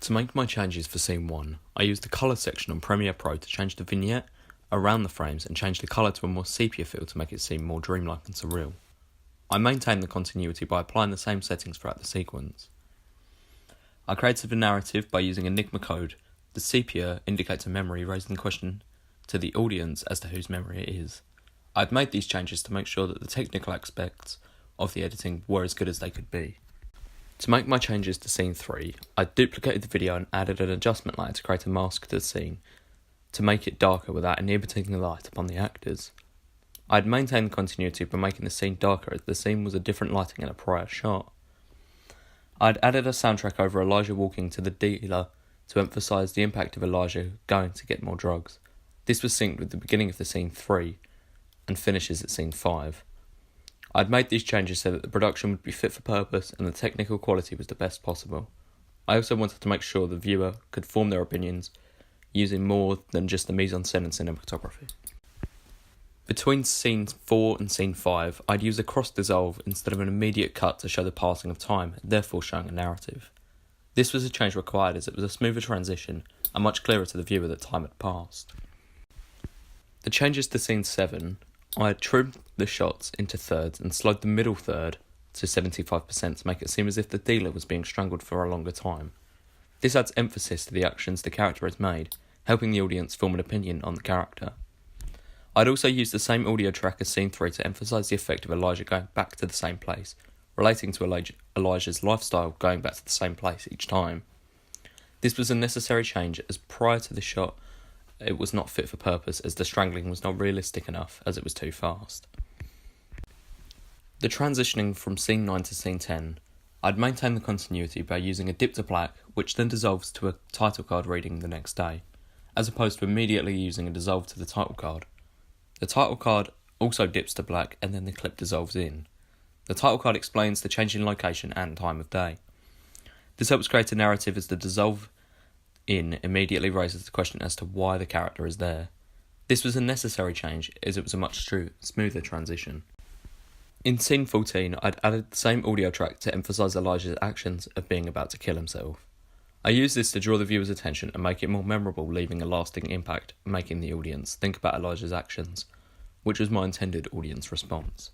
To make my changes for scene 1, I used the colour section on Premiere Pro to change the vignette around the frames and change the colour to a more sepia feel to make it seem more dreamlike and surreal. I maintained the continuity by applying the same settings throughout the sequence. I created a narrative by using Enigma code. The sepia indicates a memory, raising the question to the audience as to whose memory it is. I'd made these changes to make sure that the technical aspects of the editing were as good as they could be. To make my changes to scene 3, I duplicated the video and added an adjustment layer to create a mask to the scene to make it darker without inhibiting the light upon the actors. I had maintained the continuity by making the scene darker as the scene was a different lighting in a prior shot. I had added a soundtrack over Elijah walking to the dealer to emphasise the impact of Elijah going to get more drugs. This was synced with the beginning of the scene 3 and finishes at scene 5. I had made these changes so that the production would be fit for purpose and the technical quality was the best possible. I also wanted to make sure the viewer could form their opinions using more than just the mise-en-scène and cinematography. Between scene 4 and scene 5, I'd use a cross-dissolve instead of an immediate cut to show the passing of time, therefore showing a narrative. This was a change required as it was a smoother transition and much clearer to the viewer that time had passed. The changes to scene 7, I had trimmed the shots into thirds and slowed the middle third to 75% to make it seem as if the dealer was being strangled for a longer time. This adds emphasis to the actions the character has made, helping the audience form an opinion on the character. I'd also used the same audio track as scene 3 to emphasise the effect of Elijah going back to the same place, relating to Elijah's lifestyle going back to the same place each time. This was a necessary change as prior to the shot it was not fit for purpose as the strangling was not realistic enough as it was too fast. The transitioning from scene 9 to scene 10, I'd maintained the continuity by using a dip to black which then dissolves to a title card reading the next day, as opposed to immediately using a dissolve to the title card. The title card also dips to black and then the clip dissolves in. The title card explains the change in location and time of day. This helps create a narrative as the dissolve in immediately raises the question as to why the character is there. This was a necessary change as it was a much smoother transition. In scene 14, I'd added the same audio track to emphasise Elijah's actions of being about to kill himself. I used this to draw the viewer's attention and make it more memorable, leaving a lasting impact, making the audience think about Elijah's actions, which was my intended audience response.